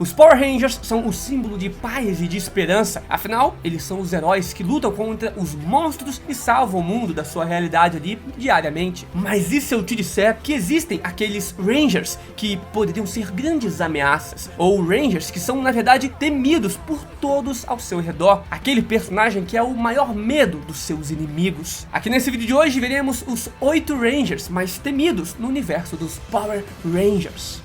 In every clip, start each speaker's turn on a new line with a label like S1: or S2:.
S1: Os Power Rangers são o símbolo de paz e de esperança, afinal, eles são os heróis que lutam contra os monstros e salvam o mundo da sua realidade ali diariamente. Mas e se eu te disser que existem aqueles Rangers que poderiam ser grandes ameaças, ou Rangers que são na verdade temidos por todos ao seu redor, aquele personagem que é o maior medo dos seus inimigos? Aqui nesse vídeo de hoje veremos os 8 Rangers mais temidos no universo dos Power Rangers.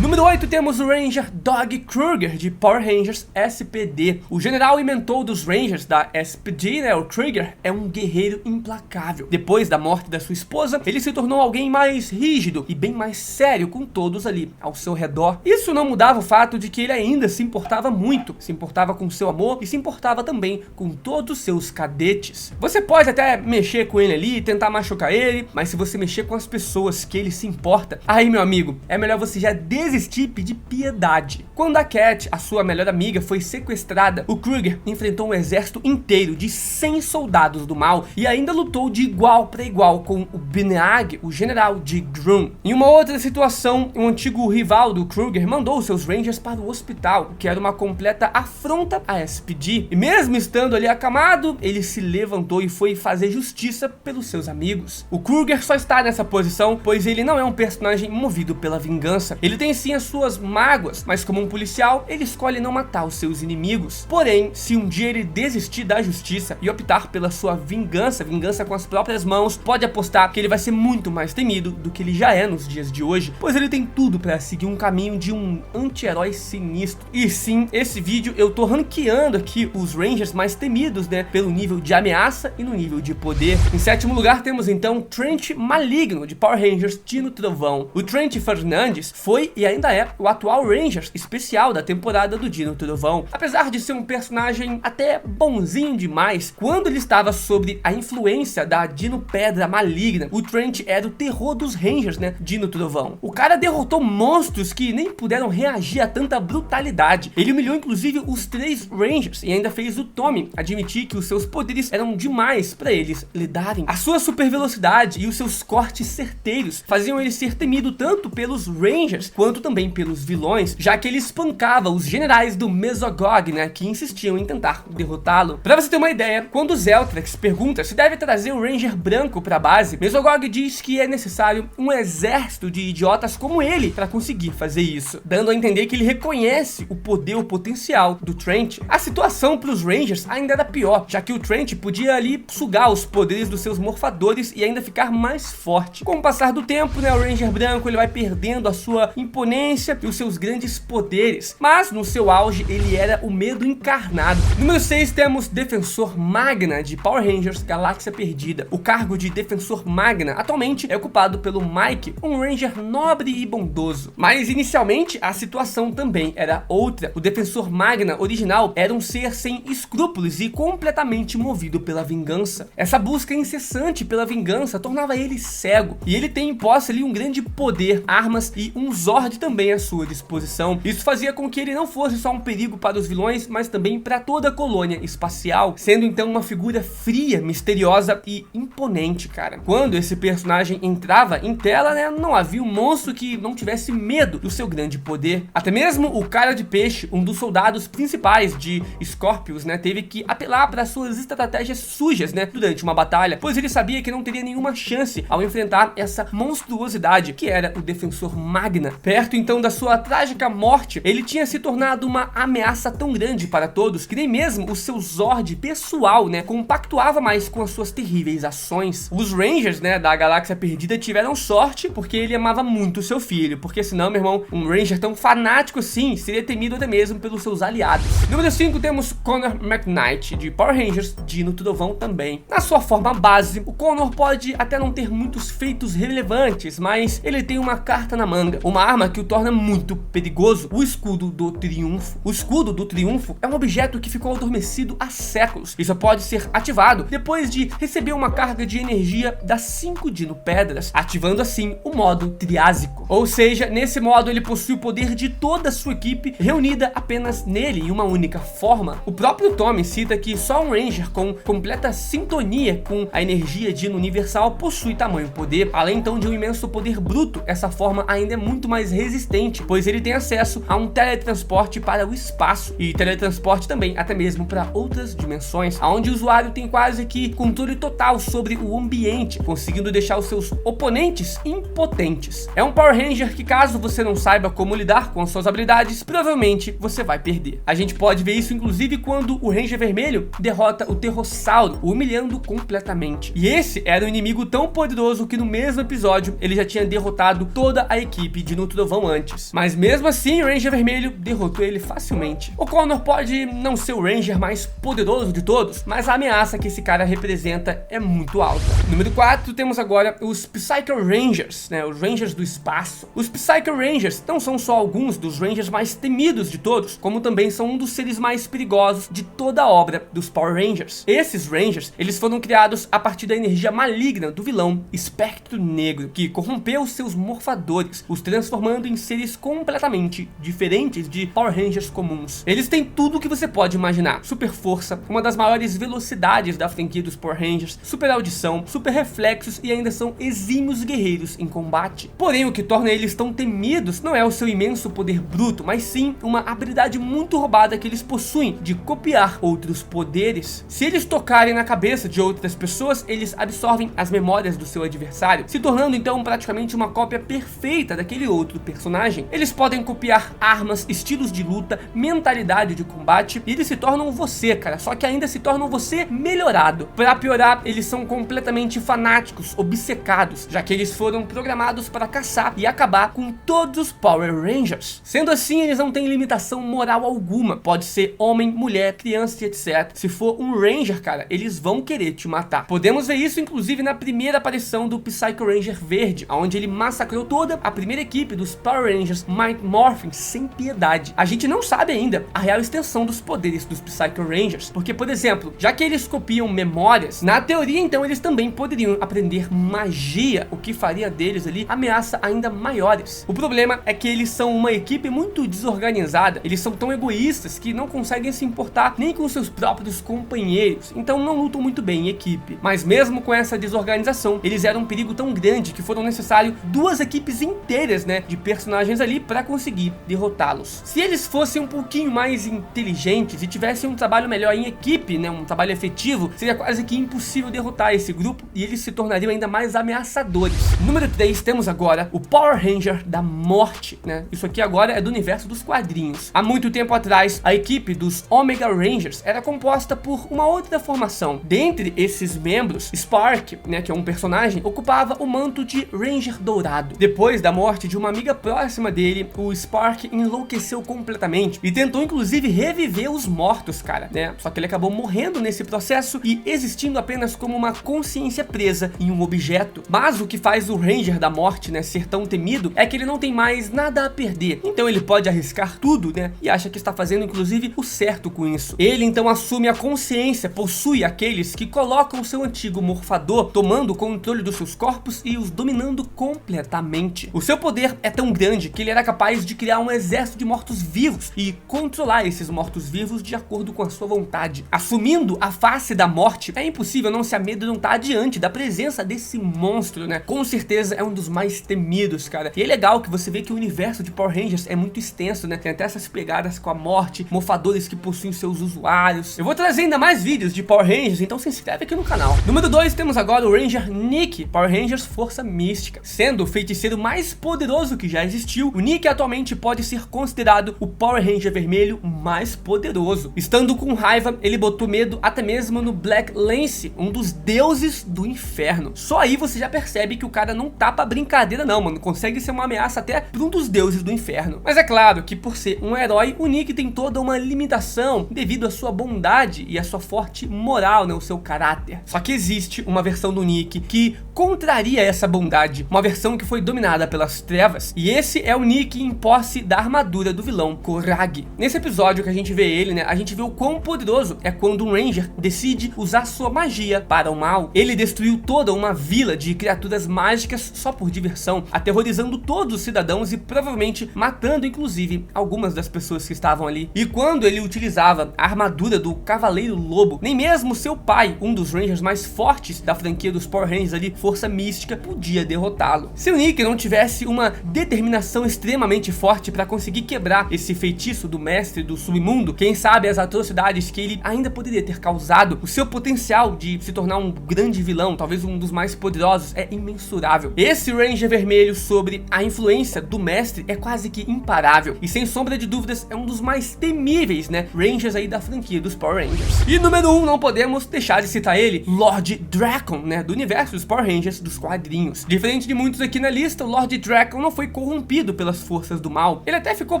S1: Número 8 temos o Ranger Dog Kruger de Power Rangers SPD. O general e mentor dos Rangers da SPD, o Kruger, é um guerreiro implacável. Depois da morte da sua esposa, ele se tornou alguém mais rígido e bem mais sério com todos ali ao seu redor. Isso não mudava o fato de que ele ainda se importava muito, se importava com seu amor e se importava também com todos os seus cadetes. Você pode até mexer com ele ali, tentar machucar ele, mas se você mexer com as pessoas que ele se importa, aí meu amigo, é melhor você já desistir e pedir piedade. Quando a Cat, a sua melhor amiga, foi sequestrada, o Kruger enfrentou um exército inteiro de 100 soldados do mal e ainda lutou de igual para igual com o Bineag, o general de Grum. Em uma outra situação, um antigo rival do Kruger mandou seus Rangers para o hospital, o que era uma completa afronta à SPD. E mesmo estando ali acamado, ele se levantou e foi fazer justiça pelos seus amigos. O Kruger só está nessa posição pois ele não é um personagem movido pela vingança. Ele tem sim as suas mágoas, mas como um policial, ele escolhe não matar os seus inimigos. Porém, se um dia ele desistir da justiça e optar pela sua vingança com as próprias mãos, pode apostar que ele vai ser muito mais temido do que ele já é nos dias de hoje, pois ele tem tudo para seguir um caminho de um anti-herói sinistro. E sim, esse vídeo eu tô ranqueando aqui os Rangers mais temidos, pelo nível de ameaça e no nível de poder. Em sétimo lugar temos então Trent Maligno de Power Rangers Dino Trovão. O Trent Fernandes foi e ainda é o atual Ranger especial da temporada do Dino Trovão. Apesar de ser um personagem até bonzinho demais, quando ele estava sob a influência da Dino Pedra Maligna, o Trent era o terror dos Rangers, Dino Trovão. O cara derrotou monstros que nem puderam reagir a tanta brutalidade. Ele humilhou inclusive os 3 Rangers e ainda fez o Tommy admitir que os seus poderes eram demais para eles lidarem. A sua super velocidade e os seus cortes certeiros faziam ele ser temido tanto pelos Rangers quanto também pelos vilões, já que ele espancava os generais do Mesogog, que insistiam em tentar derrotá-lo. Pra você ter uma ideia, quando Zeltrax pergunta se deve trazer o Ranger branco pra base, Mesogog diz que é necessário um exército de idiotas como ele para conseguir fazer isso, dando a entender que ele reconhece o poder, o potencial do Trent. A situação pros Rangers ainda era pior, já que o Trent podia ali sugar os poderes dos seus morfadores e ainda ficar mais forte. Com o passar do tempo, o Ranger branco ele vai perdendo a sua imponência e os seus grandes poderes, mas no seu auge ele era o medo encarnado. Número 6 temos Defensor Magna de Power Rangers Galáxia Perdida. O cargo de Defensor Magna atualmente é ocupado pelo Mike, um Ranger nobre e bondoso, mas inicialmente a situação também era outra. O Defensor Magna original era um ser sem escrúpulos e completamente movido pela vingança. Essa busca incessante pela vingança tornava ele cego, e ele tem em posse ali um grande poder, armas e um Zord também à sua disposição. Isso fazia com que ele não fosse só um perigo para os vilões, mas também para toda a colônia espacial, sendo então uma figura fria, misteriosa e imponente, cara. Quando esse personagem entrava em tela, não havia um monstro que não tivesse medo do seu grande poder. Até mesmo o Cara de Peixe, um dos soldados principais de Scorpius, teve que apelar para suas estratégias sujas, durante uma batalha, pois ele sabia que não teria nenhuma chance ao enfrentar essa monstruosidade que era o Defensor Magna. Perto então da sua trágica morte, ele tinha se tornado uma ameaça tão grande para todos que nem mesmo o seu Zord pessoal, compactuava mais com as suas terríveis ações. Os Rangers, da Galáxia Perdida tiveram sorte porque ele amava muito seu filho, porque senão, meu irmão, um Ranger tão fanático assim seria temido até mesmo pelos seus aliados. Número 5 temos Connor McKnight de Power Rangers Dino Trovão também. Na sua forma base, o Connor pode até não ter muitos feitos relevantes, mas ele tem uma carta na manga, uma arma que que o torna muito perigoso: o escudo do triunfo. O escudo do triunfo é um objeto que ficou adormecido há séculos e só pode ser ativado depois de receber uma carga de energia das 5 Dino-Pedras, ativando assim o modo triásico. Ou seja, nesse modo ele possui o poder de toda a sua equipe reunida apenas nele em uma única forma. O próprio Tommy cita que só um Ranger com completa sintonia com a energia Dino universal possui tamanho poder. Além então de um imenso poder bruto, essa forma ainda é muito mais resistente, pois ele tem acesso a um teletransporte para o espaço e teletransporte também até mesmo para outras dimensões, onde o usuário tem quase que controle total sobre o ambiente, conseguindo deixar os seus oponentes impotentes. É um Power Ranger que, caso você não saiba como lidar com as suas habilidades, provavelmente você vai perder. A gente pode ver isso inclusive quando o Ranger Vermelho derrota o Terrossauro, o humilhando completamente. E esse era um inimigo tão poderoso que no mesmo episódio ele já tinha derrotado toda a equipe de Nutrovão antes. Mas mesmo assim o Ranger Vermelho derrotou ele facilmente. O Connor pode não ser o Ranger mais poderoso de todos, mas a ameaça que esse cara representa é muito alta. Número 4, temos agora os Psycho Rangers, né, os Rangers do espaço. Os Psycho Rangers não são só alguns dos Rangers mais temidos de todos, como também são um dos seres mais perigosos de toda a obra dos Power Rangers. Esses Rangers, eles foram criados a partir da energia maligna do vilão Espectro Negro, que corrompeu seus morfadores, os transformando em seres completamente diferentes de Power Rangers comuns. Eles têm tudo o que você pode imaginar: super força, uma das maiores velocidades da franquia dos Power Rangers, super audição, super reflexos e ainda são exímios guerreiros em combate. Porém, o que torna eles tão temidos não é o seu imenso poder bruto, mas sim uma habilidade muito roubada que eles possuem de copiar outros poderes. Se eles tocarem na cabeça de outras pessoas, eles absorvem as memórias do seu adversário, se tornando então praticamente uma cópia perfeita daquele outro personagem. Eles podem copiar armas, estilos de luta, mentalidade de combate, e eles se tornam você, cara, só que ainda se tornam você melhorado. Para piorar, eles são completamente fanáticos, obcecados, já que eles foram programados para caçar e acabar com todos os Power Rangers. Sendo assim, eles não têm limitação moral alguma, pode ser homem, mulher, criança e etc. Se for um Ranger, cara, eles vão querer te matar. Podemos ver isso inclusive na primeira aparição do Psycho Ranger Verde, onde ele massacrou toda a primeira equipe dos Power Rangers Mighty Morphin sem piedade. A gente não sabe ainda a real extensão dos poderes dos Psycho Rangers, porque, por exemplo, já que eles copiam memórias, na teoria então eles também poderiam aprender magia, o que faria deles ali ameaça ainda maiores. O problema é que eles são uma equipe muito desorganizada, eles são tão egoístas que não conseguem se importar nem com seus próprios companheiros, então não lutam muito bem em equipe. Mas mesmo com essa desorganização, eles eram um perigo tão grande que foram necessários 2 equipes inteiras, né, de personagens ali para conseguir derrotá-los. Se eles fossem um pouquinho mais inteligentes e tivessem um trabalho melhor em equipe, né, um trabalho efetivo, seria quase que impossível derrotar esse grupo e eles se tornariam ainda mais ameaçadores. Número 3, temos agora o Power Ranger da Morte, né? Isso aqui agora é do universo dos quadrinhos. Há muito tempo atrás, a equipe dos Omega Rangers era composta por uma outra formação. Dentre esses membros, Spark, né, que é um personagem, ocupava o manto de Ranger Dourado. Depois da morte de uma amiga próxima dele, o Spark enlouqueceu completamente e tentou inclusive reviver os mortos, cara, né? Só que ele acabou morrendo nesse processo e existindo apenas como uma consciência presa em um objeto. Mas o que faz o Ranger da Morte, né, ser tão temido é que ele não tem mais nada a perder. Então ele pode arriscar tudo, né? E acha que está fazendo inclusive o certo com isso. Ele então assume a consciência, possui aqueles que colocam o seu antigo morfador, tomando o controle dos seus corpos e os dominando completamente. O seu poder é tão grande que ele era capaz de criar um exército de mortos-vivos e controlar esses mortos-vivos de acordo com a sua vontade. Assumindo a face da morte, é impossível não se amedrontar diante da presença desse monstro, né? Com certeza é um dos mais temidos, cara. E é legal que você vê que o universo de Power Rangers é muito extenso, né? Tem até essas pegadas com a morte, morfadores que possuem seus usuários. Eu vou trazer ainda mais vídeos de Power Rangers, então se inscreve aqui no canal. Número 2, temos agora o Ranger Nick, Power Rangers Força Mística. Sendo o feiticeiro mais poderoso que já existiu, o Nick atualmente pode ser considerado o Power Ranger vermelho mais poderoso. Estando com raiva, ele botou medo até mesmo no Black Lance, um dos deuses do inferno. Só aí você já percebe que o cara não tá pra brincadeira não, mano. Consegue ser uma ameaça até pra um dos deuses do inferno. Mas é claro que por ser um herói, o Nick tem toda uma limitação devido à sua bondade e à sua forte moral, né, o seu caráter. Só que existe uma versão do Nick que contraria essa bondade, uma versão que foi dominada pelas trevas. E esse é o Nick em posse da armadura do vilão Korag. Nesse episódio que a gente vê ele, né, a gente vê o quão poderoso é quando um Ranger decide usar sua magia para o mal. Ele destruiu toda uma vila de criaturas mágicas só por diversão, aterrorizando todos os cidadãos e provavelmente matando inclusive algumas das pessoas que estavam ali. E quando ele utilizava a armadura do Cavaleiro Lobo, nem mesmo seu pai, um dos Rangers mais fortes da franquia dos Power Rangers ali, Força Mística, podia derrotá-lo. Se o Nick não tivesse uma determinação extremamente forte para conseguir quebrar esse feitiço do mestre do submundo, quem sabe as atrocidades que ele ainda poderia ter causado, o seu potencial de se tornar um grande vilão, talvez um dos mais poderosos, é imensurável. Esse Ranger vermelho sobre a influência do mestre é quase que imparável e sem sombra de dúvidas é um dos mais temíveis, né, Rangers aí da franquia dos Power Rangers. E número 1, não podemos deixar de citar ele, Lord Drakkon, né, do universo dos Power Rangers dos quadrinhos. Diferente de muitos aqui na lista, o Lord Drakkon não foi corrompido pelas forças do mal. Ele até ficou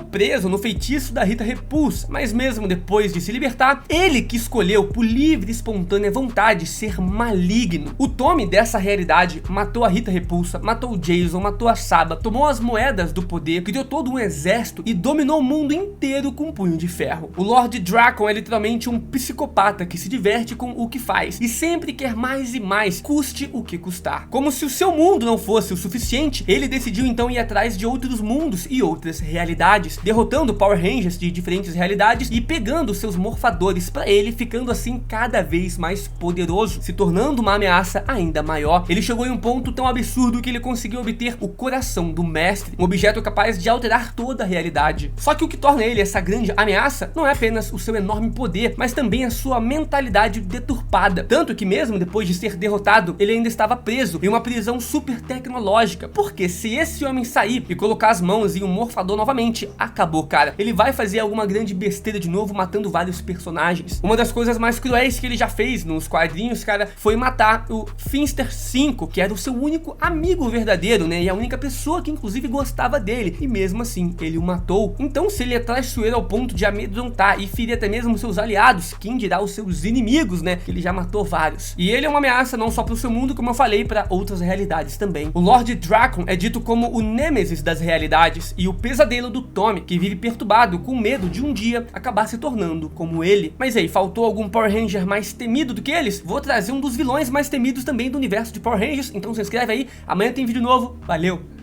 S1: preso no feitiço da Rita Repulsa, mas mesmo depois de se libertar, ele que escolheu por livre e espontânea vontade ser maligno. O Tommy dessa realidade matou a Rita Repulsa, matou o Jason, matou a Saba, tomou as moedas do poder, criou todo um exército e dominou o mundo inteiro com um punho de ferro. O Lord Drakkon é literalmente um psicopata que se diverte com o que faz e sempre quer mais e mais, custe o que custar. Como se o seu mundo não fosse o suficiente, ele decidiu então ir atrás de outros mundos e outras realidades, derrotando Power Rangers de diferentes realidades e pegando seus morfadores para ele, ficando assim cada vez mais poderoso, se tornando uma ameaça ainda maior. Ele chegou em um ponto tão absurdo que ele conseguiu obter o coração do mestre, um objeto capaz de alterar toda a realidade. Só que o que torna ele essa grande ameaça não é apenas o seu enorme poder, mas também a sua mentalidade deturpada. Tanto que mesmo depois de ser derrotado, ele ainda estava preso em uma prisão super tecnológica. Porque se esse homem sair e colocar as mãos em um morfador novamente, acabou, cara. Ele vai fazer alguma grande besteira de novo, matando vários personagens. Uma das coisas mais cruéis que ele já fez nos quadrinhos, cara, foi matar o Finster 5, que era o seu único amigo verdadeiro, né? E a única pessoa que inclusive gostava dele. E mesmo assim, ele o matou. Então, se ele é traiçoeiro ao ponto de amedrontar e ferir até mesmo seus aliados, quem dirá os seus inimigos, né? Que ele já matou vários. E ele é uma ameaça não só para o seu mundo, como eu falei, para outras realidades também. O Lord Drakkon é dito como o Nêmesis das realidades e o pesadelo do Tommy, que vive perturbado com medo de um dia acabar se tornando como ele. Mas aí, faltou algum Power Ranger mais temido do que eles? Vou trazer um dos vilões mais temidos também do universo de Power Rangers, então se inscreve aí, amanhã tem vídeo novo, valeu!